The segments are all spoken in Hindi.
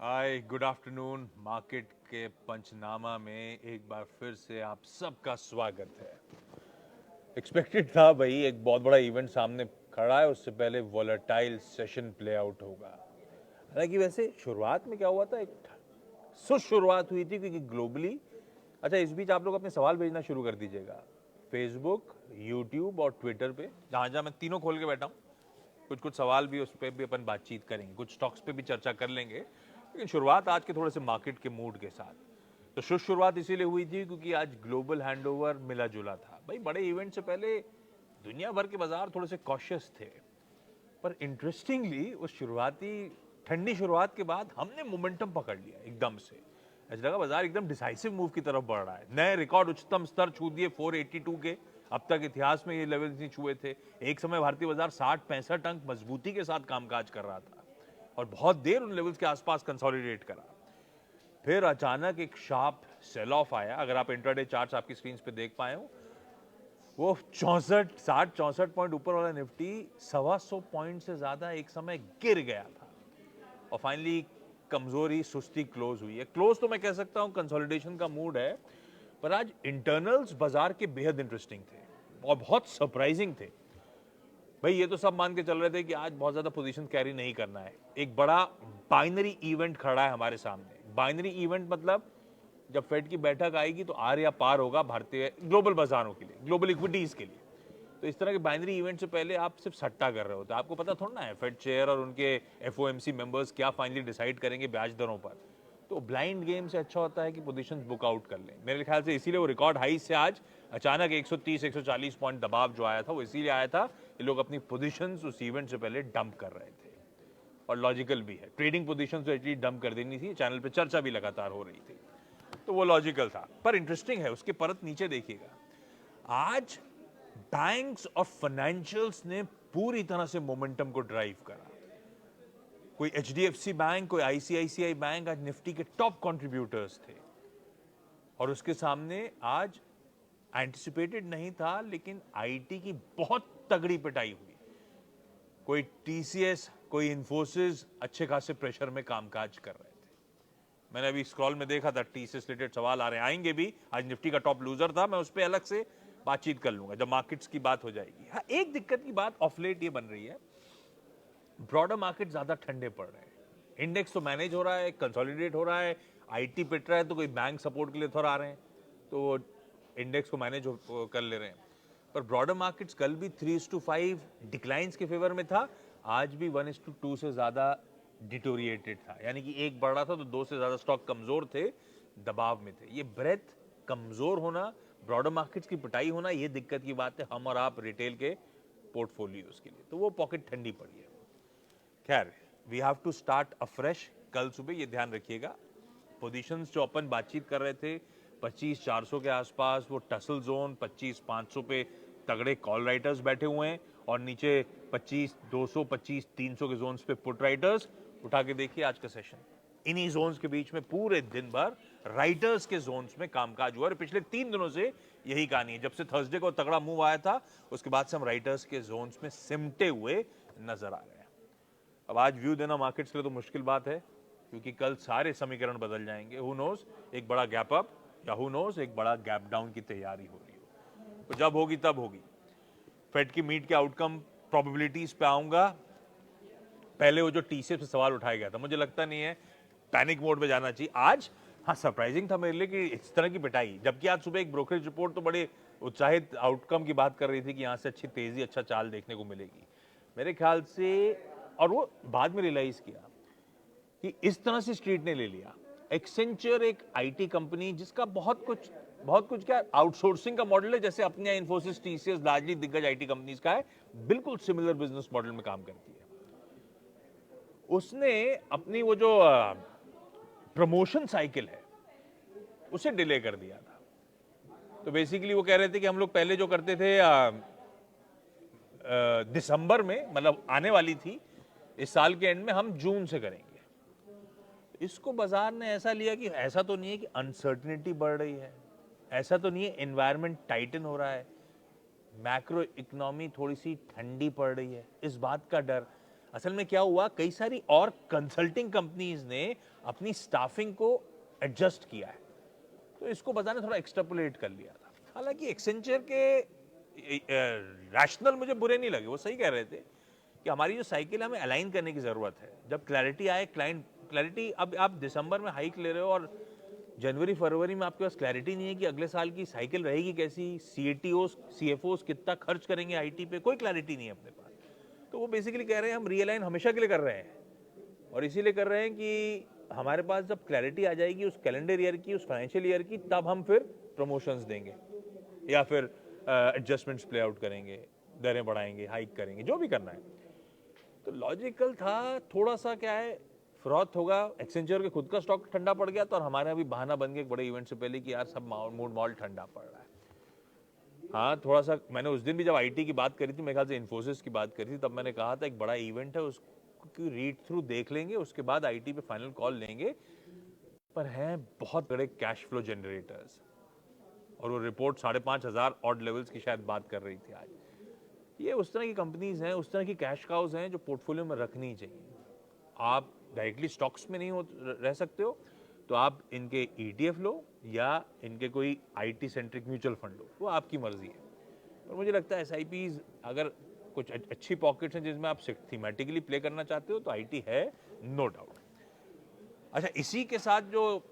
Hi good afternoon. मार्केट के पंचनामा में एक बार फिर से आप सबका स्वागत है। एक्सपेक्टेड था भाई, एक बहुत बड़ा इवेंट सामने खड़ा है, उससे पहले वॉलेटाइल सेशन प्ले आउट होगा। हालांकि वैसे शुरुआत में क्या हुआ था, एक सुस्त शुरुआत हुई थी क्योंकि ग्लोबली। अच्छा, इस बीच आप लोग अपने सवाल भेजना शुरू कर दीजिएगा फेसबुक, यूट्यूब और ट्विटर पे, जहाँ जहाँ मैं तीनों खोल के बैठा हूँ। कुछ कुछ सवाल भी उस पर भी अपन बातचीत करेंगे, कुछ स्टॉक्स पे भी चर्चा कर लेंगे, लेकिन शुरुआत आज के थोड़े से मार्केट के मूड के साथ। तो शुरुआत इसीलिए हुई थी क्योंकि आज ग्लोबल हैंडओवर मिला जुला था। भाई, बड़े इवेंट से पहले दुनिया भर के बाजार थोड़े से कॉशियस थे, पर इंटरेस्टिंगली उस शुरुआती ठंडी शुरुआत के बाद हमने मोमेंटम पकड़ लिया एकदम से। ऐसा लगा बाजार एकदम डिसाइसिव मूव की तरफ बढ़ रहा है। नए रिकॉर्ड उच्चतम स्तर छू दिए 482 के। अब तक इतिहास में ये लेवल नहीं छुए थे। एक समय भारतीय बाजार 60-65 अंक मजबूती के साथ कामकाज कर रहा था और बहुत देर उन लेवल्स के आसपास कंसोलिडेट करा। फिर अचानक एक शार्प सेल ऑफ आया। अगर आप इंट्राडे चार्ट्स आपकी स्क्रीन पे देख पाए हो, वो 64 पॉइंट ऊपर वाला निफ्टी 125 पॉइंट से ज्यादा एक समय गिर गया था और फाइनली कमजोरी सुस्ती क्लोज हुई है। क्लोज तो मैं कह सकता हूं कंसोलिडेशन का मूड है, पर आज इंटरनल्स बाजार के बेहद इंटरेस्टिंग थे और बहुत सरप्राइजिंग थे। भाई, ये तो सब मान के चल रहे थे कि आज बहुत ज्यादा पोजीशन कैरी नहीं करना है। एक बड़ा बाइनरी इवेंट खड़ा है हमारे सामने। बाइनरी इवेंट मतलब जब फेड की बैठक आएगी तो आर या पार होगा भारतीय ग्लोबल बाजारों के लिए, ग्लोबल इक्विटीज के लिए। तो इस तरह के बाइनरी इवेंट से पहले आप सिर्फ सट्टा कर रहे होते, आपको पता थोड़ा ना है फेड चेयर और उनके एफओएमसी मेंबर्स क्या फाइनली डिसाइड करेंगे ब्याज दरों पर। तो ब्लाइंड गेम से अच्छा होता है कि पोजीशंस बुक आउट कर लें। मेरे ख्याल से इसीलिए वो रिकॉर्ड हाई से आज अचानक 130-140 पॉइंट दबाव जो आया था, वो इसीलिए आया था कि लोग अपनी पोजीशंस उस इवेंट से पहले डंप कर रहे थे। और लॉजिकल भी है, ट्रेडिंग पोजीशंस तो एटलीस्ट डंप कर देनी थी। चैनल पे चर्चा भी लगातार हो रही थी, तो वो लॉजिकल था। पर इंटरेस्टिंग है, उसके परत नीचे देखिएगा। आज बैंक्स और फाइनेंशियल्स ने पूरी तरह से मोमेंटम को ड्राइव करा। कोई एचडीएफसी बैंक, कोई आईसीआईसीआई बैंक आज निफ्टी के टॉप कंट्रीब्यूटर्स थे। और उसके सामने आज एंटिसिपेटेड नहीं था, लेकिन आईटी की बहुत तगड़ी पिटाई हुई। कोई टीसीएस, कोई इन्फोसिस अच्छे खासे प्रेशर में कामकाज कर रहे थे। मैंने अभी स्क्रॉल में देखा था, टीसीएस रिलेटेड सवाल आ रहे हैं, आएंगे भी। आज निफ्टी का टॉप लूजर था, मैं उस पर अलग से बातचीत कर लूंगा जब मार्केट्स की बात हो जाएगी। हाँ, एक दिक्कत की बात ऑफ लेट ये बन रही है, ब्रॉडर मार्केट ज्यादा ठंडे पड़ रहे हैं। इंडेक्स तो मैनेज हो रहा है, कंसोलिडेट हो रहा है, आईटी पिट रहा है, तो कोई बैंक सपोर्ट के लिए थोड़ा आ रहे हैं, तो इंडेक्स को मैनेज कर ले रहे हैं। पर ब्रॉडर मार्केट्स कल भी 3:5 डिक्लाइंस के फेवर में था, आज भी 1:2 से ज्यादा डिटोरिएटेड था। यानी कि एक बढ़ रहा था तो दो से ज्यादा स्टॉक कमजोर थे, दबाव में थे। ये ब्रेथ कमजोर होना, ब्रॉडर मार्केट्स की पिटाई होना, ये दिक्कत की बात है हम और आप रिटेल के पोर्टफोलियोज के लिए। तो वो पॉकेट ठंडी पड़ी है। खैर, we have to start afresh कल सुबह, ये ध्यान रखिएगा। पोजीशंस जो अपन बातचीत कर रहे थे 25,400 के आसपास, वो टसल जोन 25,500 पे तगड़े कॉल राइटर्स बैठे हुए हैं और नीचे 25,200 25,300 के जोन्स पे पुट राइटर्स। उठा के देखिए आज का सेशन, इन्हीं जोन्स के बीच में पूरे दिन भर राइटर्स के जोन्स में कामकाज हुआ। और पिछले 3 दिनों से यही कहानी है। जब से थर्सडे को तगड़ा मूव आया था, उसके बाद से हम राइटर्स के जोन्स में सिमटे हुए नजर आ रहे हैं। अब आज व्यू देना मार्केट्स के लिए तो मुश्किल बात है, क्योंकि कल सारे समीकरण बदल जाएंगे। हु नोज, एक बड़ा गैप अप या हु नोज एक बड़ा गैप डाउन की तैयारी हो रही हो। तो जब होगी तब होगी। फेड की मीट के आउटकम प्रोबेबिलिटीज पे आऊंगा। पहले वो जो टीसीएस से सवाल उठाया गया था, मुझे लगता नहीं है पैनिक मोड में जाना चाहिए आज। हाँ, सरप्राइजिंग था मेरे लिए कि इस तरह की पिटाई, जबकि आज सुबह एक ब्रोकरेज रिपोर्ट तो बड़े उत्साहित आउटकम की बात कर रही थी कि यहां से अच्छी तेजी, अच्छा चाल देखने को मिलेगी मेरे ख्याल से। और वो बाद में रियलाइज किया कि इस तरह से स्ट्रीट ने ले लिया। एक्सेंचर एक आईटी कंपनी जिसका बहुत कुछ क्या आउटसोर्सिंग का मॉडल है, जैसे अपने इन्फोसिस, टीसीएस, लार्जली दिग्गज आईटी कंपनीज का है, बिल्कुल सिमिलर बिजनेस मॉडल में काम करती है। उसने अपनी वो जो प्रमोशन साइकिल है उसे डिले कर दिया था। तो बेसिकली वो कह रहे थे कि हम लोग पहले जो करते थे दिसंबर में, मतलब आने वाली थी इस साल के एंड में, हम जून से करेंगे। इसको बाजार ने ऐसा लिया कि ऐसा तो नहीं है कि अनसर्टेनिटी बढ़ रही है, ऐसा तो नहीं है एनवायरमेंट टाइटन हो रहा है, मैक्रो इकोनॉमी थोड़ी सी ठंडी पड़ रही है, इस बात का डर। असल में क्या हुआ, कई सारी और कंसल्टिंग कंपनीज ने अपनी स्टाफिंग को एडजस्ट किया है, तो इसको बता ने थोड़ा एक्सट्रापोलेट कर लिया था। हालांकि एक्सेंचर के रैशनल मुझे बुरे नहीं लगे, वो सही कह रहे थे कि हमारी जो साइकिल है हमें अलाइन करने की जरूरत है। जब क्लैरिटी आए, क्लाइंट क्लैरिटी, अब आप दिसंबर में हाइक ले रहे हो और जनवरी फरवरी में आपके पास क्लैरिटी नहीं है कि अगले साल की साइकिल रहेगी कैसी, सीएटीओस सीएफओस कितना खर्च करेंगे आईटी पे, कोई क्लैरिटी नहीं है अपने पास। तो वो बेसिकली कह रहे हैं हम रीअलाइन हमेशा के लिए कर रहे हैं, और इसीलिए कर रहे हैं कि हमारे पास जब क्लैरिटी आ जाएगी उस कैलेंडर ईयर की, उस फाइनेंशियल ईयर की, तब हम फिर प्रमोशंस देंगे या फिर एडजस्टमेंट्स प्ले आउट करेंगे, दरें बढ़ाएंगे, हाइक करेंगे, जो भी करना है। तो लॉजिकल था। थोड़ा सा क्या है, फ्रॉथ होगा, एक्सेंचर के खुद का स्टॉक ठंडा पड़ गया, तो और हमारे अभी बहाना बन गया एक बड़े इवेंट से पहले कि यार सब मूड मॉल ठंडा पड़ रहा है। हाँ, थोड़ा सा मैंने उस दिन भी जब आईटी की बात करी थी, मेरे ख्याल से इन्फोसिस की बात करी थी, तब मैंने कहा था एक बड़ा इवेंट है, उसकी रीड थ्रू देख लेंगे, उसके बाद आईटी पे फाइनल कॉल लेंगे। पर हैं बहुत बड़े कैश फ्लो जनरेटर्स, और वो रिपोर्ट 5,500 ऑड लेवल्स की शायद बात कर रही थी आज। ये उस तरह की कंपनीज हैं, उस तरह की कैश काउज हैं जो पोर्टफोलियो में रखनी चाहिए। आप डायरेक्टली स्टॉक्स में नहीं रह सकते हो, तो आप इनके ईटीएफ लो या इनके कोई आईटी सेंट्रिक म्यूचुअल फंड लो, वो आपकी मर्जी है। पर मुझे लगता है एसआईपीज अगर कुछ अच्छी पॉकेट्स हैं जिसमें आप थीमेटिकली प्ले करना चाहते हो, तो आईटी है, नो डाउट। अच्छा, इसी के साथ जो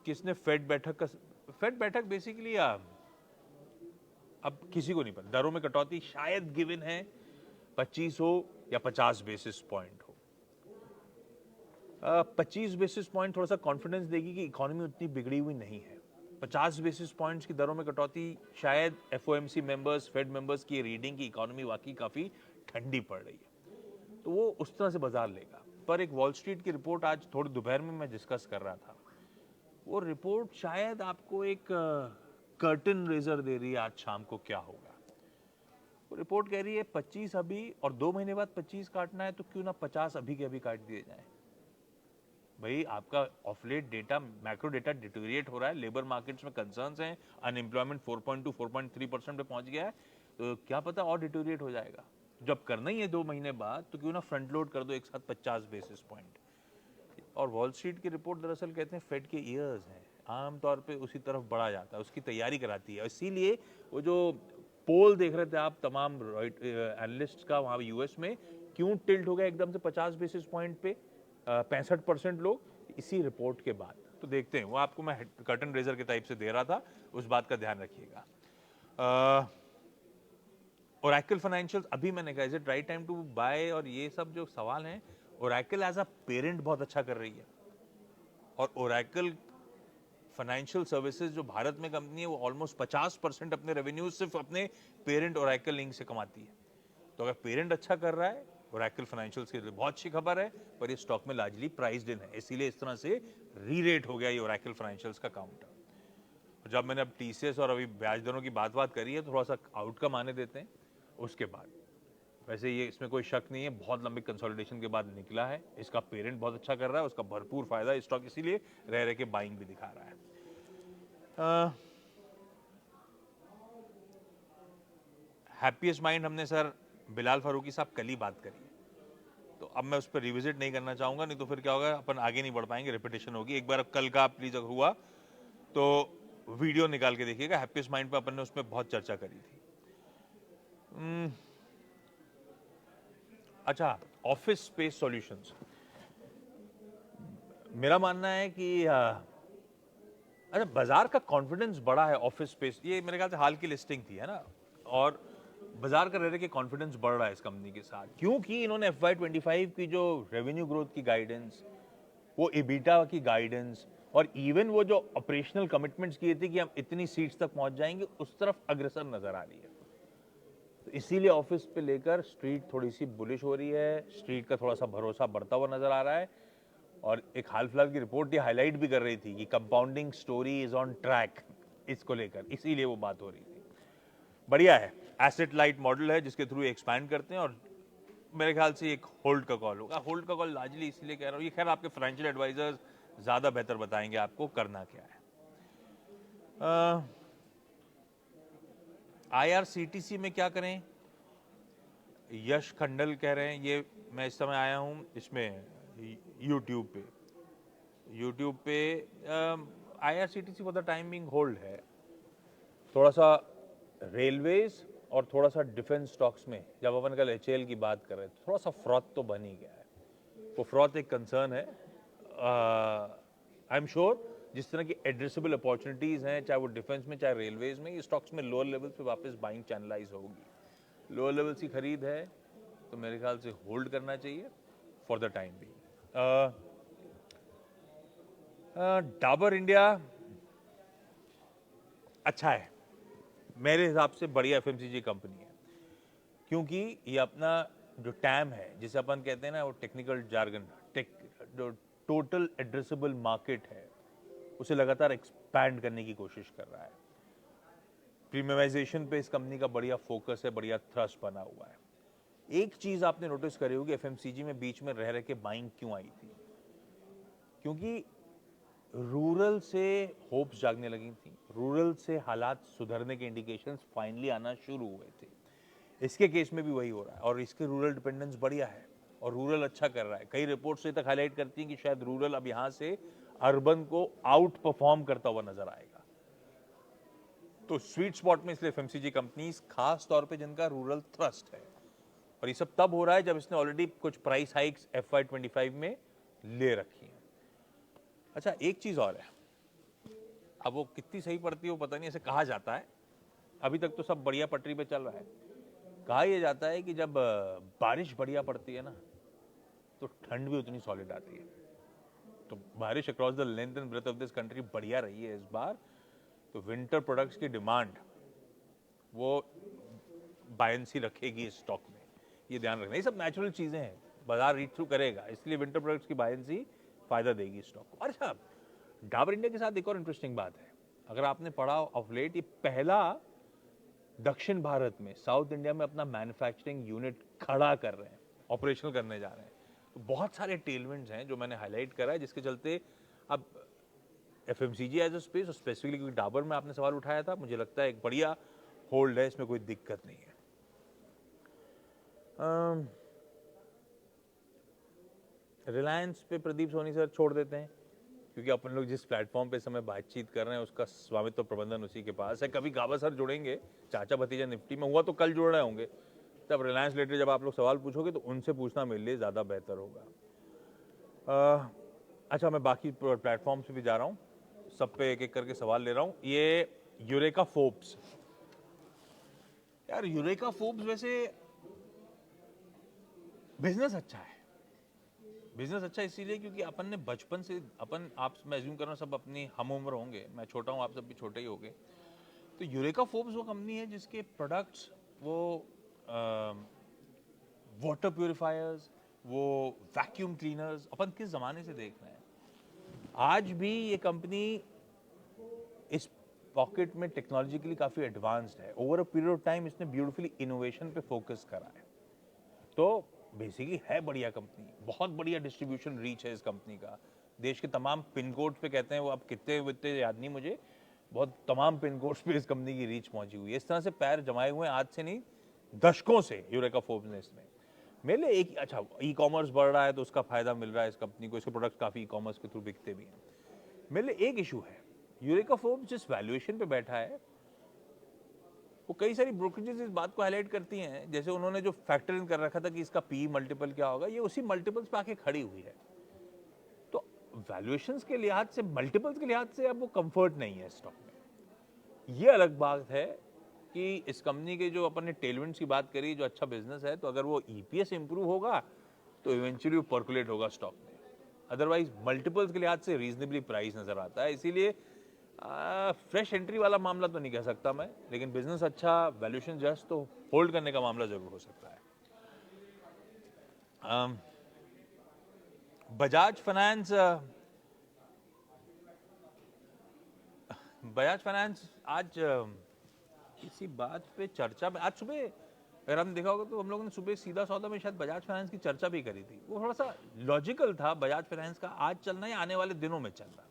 किसने फेड बैठक बेसिकली अब किसी को नहीं पता, दरों में कटौती शायद गिवन है 25 हो या 50 बेसिस पॉइंट हो। 25 बेसिस पॉइंट थोड़ा सा कॉन्फिडेंस देगी कि इकोनॉमी उतनी बिगड़ी हुई नहीं है। 50 बेसिस पॉइंट्स की दरों में कटौती शायद एफओएमसी मेंबर्स, फेड मेंबर्स की रीडिंग की इकोनॉमी वाकई काफी ठंडी पड़ रही है, तो वो उस तरह से बाजार लेगा। पर एक वॉल स्ट्रीट की रिपोर्ट आज थोड़ी दोपहर में मैं डिस्कस कर रहा था, वो रिपोर्ट शायद आपको एक कर्टन रेजर दे रही है आज शाम को क्या होगा। वो रिपोर्ट कह रही है 25 अभी, और 2 महीने बाद 25 काटना है, तो क्यों ना 50 अभी के अभी काट दिए जाए। भाई आपका ऑफलेट डेटा, मैक्रो डेटा डिटोरिएट हो रहा है, लेबर मार्केट्स में कंसर्न्स हैं, अनएम्प्लॉयमेंट 4.2 4.3% पे पहुंच गया है, तो क्या पता और डिटोरिएट हो जाएगा। जब करना ही है 2 महीने बाद, तो क्यों ना फ्रंट लोड कर दो एक साथ 50 बेसिस पॉइंट। और वॉल स्ट्रीट की रिपोर्ट दरअसल कहते हैं फेड के ईयर्स हैं, आमतौर पे उसी तरफ बढ़ा जाता है, उसकी तैयारी कराती है। इसीलिए वो जो पोल देख रहे थे आप तमाम एनालिस्ट का वहाँ यूएस में, क्यों टिल्ट हो गया एकदम से 50 बेसिस पॉइंट पे 65% लोग, इसी रिपोर्ट के बाद। तो देखते हैं, वो आपको मैं कर्टन रेजर के टाइप से दे रहा था, उस बात का ध्यान रखिएगा। ओरेकल फाइनेंशियल्स, अभी मैंने कहा is it right time to buy, और ये सब जो सवाल हैं, ओरेकल एज अ पेरेंट बहुत अच्छा कर रही है, और ओरेकल फाइनेंशियल सर्विसेज जो भारत में कंपनी है, वो ऑलमोस्ट 50% अपने रेवेन्यू सिर्फ अपने पेरेंट ओरेकल लिंक से कमाती है। तो अगर पेरेंट अच्छा कर रहा है, ओरेकल फाइनेंशियल्स के लिए बहुत अच्छी खबर है, पर ये स्टॉक में लार्जली प्राइस्ड इन है, इसीलिए इस तरह से री रेट हो गया ये ओरेकल फाइनेंशियल्स का काउंटर। जब मैंने अब टीसीएस और अभी ब्याज दरों की बात करी है, थोड़ा सा आउटकम आने देते हैं उसके बाद। वैसे ये इसमें कोई शक नहीं है, बहुत लंबी कंसोलिडेशन के बाद निकला है, इसका पेरेंट बहुत अच्छा कर रहा है, उसका भरपूर फायदा स्टॉक इसीलिए रह के बाइंग भी दिखा रहा है। हैप्पीएस्ट माइंड हमने सर बिलाल फारूकी साहब कल ही बात करी है, तो अब मैं उस पर रिविजिट नहीं करना चाहूंगा, नहीं तो फिर क्या होगा, अपन आगे नहीं बढ़ पाएंगे, रिपीटेशन होगी। एक बार अब कल का प्लीज अगर हुआ तो वीडियो निकाल के देखिएगा, हैप्पीएस्ट माइंड पे अपन ने उसमें बहुत चर्चा करी थी। अच्छा, ऑफिस स्पेस सॉल्यूशंस, मेरा मानना है कि अच्छा, बाजार का कॉन्फिडेंस बढ़ा है ऑफिस स्पेस, ये मेरे ख्याल से हाल की लिस्टिंग थी, है ना, और बाजार का रह के कॉन्फिडेंस बढ़ रहा है इस कंपनी के साथ, क्योंकि इन्होंने FY25 की जो रेवेन्यू ग्रोथ की गाइडेंस, वो EBITDA की गाइडेंस, और इवन वो जो ऑपरेशनल कमिटमेंट्स किए थे कि हम इतनी सीट्स तक पहुंच जाएंगे, उस तरफ अग्रसर नजर आ रही है। तो इसीलिए ऑफिस पे लेकर स्ट्रीट थोड़ी सी बुलिश हो रही है, स्ट्रीट का थोड़ा सा भरोसा बढ़ता हुआ नजर आ रहा है। और एक हाल फिलहाल की रिपोर्ट ये हाईलाइट भी कर रही थी कि compounding story is on track, इसको लेकर इसीलिए वो बात हो रही थी। बढ़िया है, एसेट लाइट मॉडल है जिसके थ्रू एक्सपैंड करते हैं, और मेरे ख्याल से एक होल्ड का कॉल होगा। होल्ड का कॉल लार्जली इसलिए कह रहा हूँ, ये खैर आपके फाइनेंशियल एडवाइजर्स ज्यादा बेहतर बताएंगे आपको करना क्या है। IRCTC में क्या करें, यश खंडल कह रहे हैं, ये मैं इस समय आया हूँ इसमें यूट्यूब पे IRCTC for the time being hold है। थोड़ा सा रेलवेज और थोड़ा सा डिफेंस स्टॉक्स में जब अपन कल HAL की बात कर रहे हैं, थोड़ा सा फ्रॉथ तो बन ही गया है। वो फ्रॉथ एक कंसर्न है। आई एम श्योर जिस तरह की एड्रेसेबल अपॉर्चुनिटीज हैं, चाहे वो डिफेंस में चाहे रेलवेज में, ये स्टॉक्स में लोअर लेवल पे वापस बाइंग चैनलाइज होगी। लोअर लेवल की खरीद है तो मेरे ख्याल से होल्ड करना चाहिए फॉर द टाइम भी। डाबर इंडिया अच्छा है, मेरे हिसाब से बढ़िया FMCG कंपनी है, क्योंकि ये अपना जो टैम है, जिसे अपन कहते हैं ना, वो टेक्निकल जार्गन, जो टोटल एड्रेसेबल मार्केट है, उसे लगातार एक्सपैंड करने की कोशिश कर रहा है। प्रीमियमाइजेशन पे इस कंपनी का बढ़िया फोकस है, बढ़िया थ्रस्ट बना हुआ है। एक चीज आपने नोटिस करी होगी, FMCG में बीच में रह के बाइंग क्यों आई थी? क्योंकि रूरल से होप्स जागने लगी थी, रूरल से हालात सुधरने के इंडिकेशंस फाइनली आना शुरू हुए थे। इसके केस में भी वही हो रहा है, और इसके रूरल डिपेंडेंस बढ़िया है और रूरल अच्छा कर रहा है। कई रिपोर्ट्स ये तक हाईलाइट करती हैं कि शायद रूरल अब यहां से अर्बन को आउट परफॉर्म करता हुआ नजर आएगा। तो स्वीट स्पॉट में इसलिए FMCG कंपनीज, खास तौर पे जिनका रूरल थ्रस्ट है, और ये सब तब हो रहा है जब इसने ऑलरेडी कुछ प्राइस हाइक्स FY25 में ले रखी हैं। अच्छा, एक चीज और है, अब वो कितनी सही पड़ती है वो पता नहीं, ऐसे कहा जाता है, अभी तक तो सब बढ़िया पटरी पे चल रहा है। कहा यह जाता है कि जब बारिश बढ़िया पड़ती है ना, तो ठंड भी उतनी सॉलिड आती है। तो बारिश across the length and breadth of this country बढ़िया रही है इस बार, तो विंटर प्रोडक्ट्स की डिमांड वो बायंसी रखेगी इस स्टॉक में, ये ध्यान रखना। ये सब नेचुरल चीजें हैं, बाजार रीड थ्रू करेगा, इसलिए विंटर प्रोडक्ट्स की बायंसी फायदा देगी स्टॉक को। अच्छा, डाबर इंडिया के साथ एक और इंटरेस्टिंग बात है, अगर आपने पढ़ा ऑफ लेट, ये पहला दक्षिण भारत में, साउथ इंडिया में अपना मैन्युफैक्चरिंग यूनिट खड़ा कर रहे हैं, ऑपरेशनल करने जा रहे हैं। तो बहुत सारे टेलविंड्स हैं जो मैंने हाईलाइट करा है, जिसके चलते अब FMCG एज अ स्पेस, और स्पेसिफिकली क्योंकि डाबर में आपने सवाल उठाया था, मुझे लगता है एक बढ़िया होल्ड है, इसमें कोई दिक्कत नहीं है। रिलायंस पे प्रदीप सोनी सर छोड़ देते हैं, क्योंकि अपन लोग जिस प्लेटफॉर्म पे समय बातचीत कर रहे हैं उसका स्वामित्व प्रबंधन उसी के पास है। कभी गाबा सर जुड़ेंगे, चाचा भतीजा निफ्टी में हुआ तो कल जुड़ रहे होंगे, तब रिलायंस रिलेटेड जब आप लोग सवाल पूछोगे तो उनसे पूछना मेरे लिए ज़्यादा बेहतर होगा। अच्छा, मैं बाकी प्लेटफॉर्म से भी जा रहा हूँ, सब पे एक एक करके सवाल ले रहा हूँ। ये यूरेका फोर्ब्स, यार यूरेका फोर्ब्स वैसे बिजनेस अच्छा है, बिजनेस अच्छा इसीलिए क्योंकि अपन ने बचपन से, अपन आप, मैं एज्यूम कर रहा हूँ सब अपनी हम उम्र होंगे, मैं छोटा हूँ, आप सब भी छोटे ही होंगे। तो यूरेका फोर्ब्स वो कंपनी है जिसके प्रोडक्ट्स, वो वाटर प्यूरिफायर्स, वो वैक्यूम क्लीनर्स, अपन किस जमाने से देख रहे हैं। आज भी ये कंपनी इस पॉकेट में टेक्नोलॉजिकली काफी एडवांस्ड है। Over a period of time इसने ब्यूटीफुली इनोवेशन पे फोकस करा है, तो बेसिकली है बढ़िया कंपनी, बहुत बढ़िया डिस्ट्रीब्यूशन रीच है इस कंपनी का। देश के तमाम पिन कोड पे, कहते हैं वो, अब कितने वित्ते याद नहीं मुझे, बहुत तमाम पिन कोड्स पे इस कंपनी की रीच पहुंची हुई है। इस तरह से पैर जमाए हुए आज से नहीं, दशकों से यूरेका फोर्ब्स ने इसमें। मेरे लिए एक, अच्छा, ई कॉमर्स बढ़ रहा है तो उसका फायदा मिल रहा है इस कंपनी को, इसके प्रोडक्ट्स काफी ई कॉमर्स के थ्रू बिकते भी हैं। मेरे लिए एक इशू है, यूरेका फोर्ब्स जिस वैल्यूएशन पे बैठा है, वो कई सारी ब्रोकरेजेस इस बात को हाईलाइट करती हैं, जैसे उन्होंने जो फैक्टर इन कर रखा था कि इसका पी मल्टीपल क्या होगा, ये उसी मल्टीपल्स पे आके खड़ी हुई है। तो वैल्यूएशंस के लिहाज से, मल्टीपल्स के लिहाज से अब वो कंफर्ट नहीं है स्टॉक में। ये अलग बात है कि इस कंपनी के, जो अपन ने टेलविंड्स की बात करी, जो अच्छा बिजनेस है, तो अगर वो EPS इंप्रूव होगा तो इवेंचुअली वो पर्कुलेट होगा स्टॉक में। अदरवाइज मल्टीपल्स के लिहाज से रीजनेबली प्राइस नजर आता है, इसीलिए फ्रेश एंट्री वाला मामला तो नहीं कह सकता मैं, लेकिन बिजनेस अच्छा, वैल्यूएशन जस्ट, तो होल्ड करने का मामला जरूर हो सकता है। बजाज फाइनेंस, आज किसी बात पे चर्चा में, आज सुबह अगर हमने देखा होगा तो हम लोगों ने सुबह सीधा सौदा में शायद बजाज फाइनेंस की चर्चा भी करी थी। वो थोड़ा सा लॉजिकल था, बजाज फाइनेंस का आज चलना या आने वाले दिनों में चलना।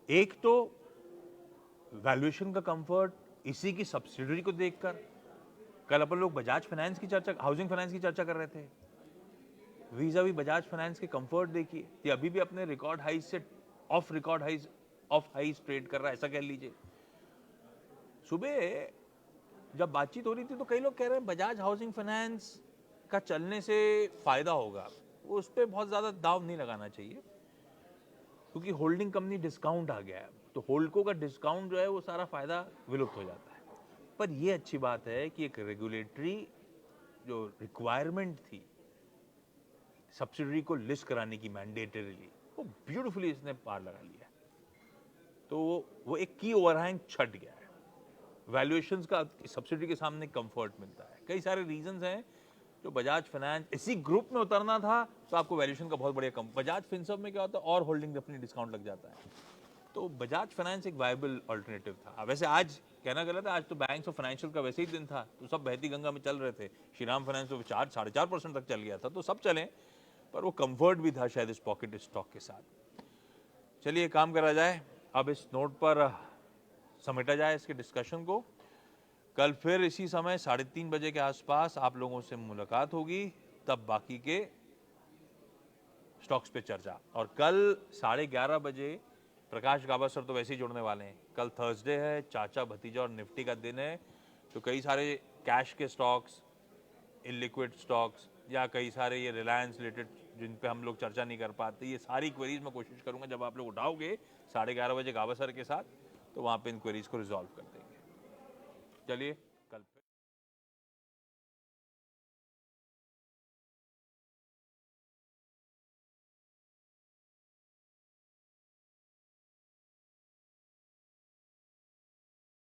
एक तो वैल्यूएशन का कंफर्ट इसी की सब्सिडरी को देखकर, कल अपन लोग बजाज फाइनेंस की चर्चा, हाउसिंग फाइनेंस की चर्चा कर रहे थे। वीजा भी बजाज फाइनेंस के कंफर्ट देखिए, ये अभी भी अपने रिकॉर्ड हाइज से off record highs off highs trade कर रहा है, ऐसा कह लीजिए। सुबह जब बातचीत हो रही थी तो कई लोग कह रहे हैं बजाज हाउसिंग फाइनेंस का चलने से फायदा होगा, वो उस पर बहुत ज्यादा दाव नहीं लगाना चाहिए, क्योंकि होल्डिंग कंपनी डिस्काउंट आ गया है, तो होल्डको का डिस्काउंट जो है वो सारा फायदा विलुप्त हो जाता है। पर ये अच्छी बात है कि एक रेगुलेटरी जो रिक्वायरमेंट थी सब्सिडरी को लिस्ट कराने की मैंडेटरीली, वो ब्यूटीफुली इसने पार लगा लिया। तो वो एक की ओवरहैंग छट गया है, वैल्यूएशंस का सब्सिडी के सामने कंफर्ट मिलता है। कई सारे रीजंस हैं, जो बजाज फाइनेंस इसी ग्रुप में उतरना था तो आपको वैल्यूएशन का बहुत बढ़िया कम, बजाज फिनसर्व में क्या होता है और होल्डिंग अपनी डिस्काउंट लग जाता है, तो बजाज फाइनेंस एक वायबल अल्टरनेटिव था। वैसे आज कहना गलत है, आज तो बैंक्स और फाइनेंशियल का वैसे ही दिन था, तो सब बहती गंगा में चल रहे थे। श्रीराम फाइनेंस तो 4-4.5% तक चल गया था, तो सब चले, पर वो कंफर्ट भी था शायद इस पॉकेट स्टॉक के साथ। चलिए काम करा जाए, अब इस नोट पर समेटा जाए इसके डिस्कशन को। कल फिर इसी समय 3:30 बजे के आसपास आप लोगों से मुलाकात होगी, तब बाकी के स्टॉक्स पे चर्चा। और कल 11:30 बजे प्रकाश गाबा सर तो वैसे ही जुड़ने वाले हैं। कल थर्सडे है, चाचा भतीजा और निफ्टी का दिन है, तो कई सारे कैश के स्टॉक्स, इलिक्विड स्टॉक्स या कई सारे ये रिलायंस रिलेटेड जिन पे हम लोग चर्चा नहीं कर पाते, ये सारी क्वेरीज मैं कोशिश करूंगा जब आप लोग उठाओगे 11:30 बजे गाबा सर के साथ, तो वहाँ पे इन क्वेरीज को रिजॉल्व कर देंगे। चलिए।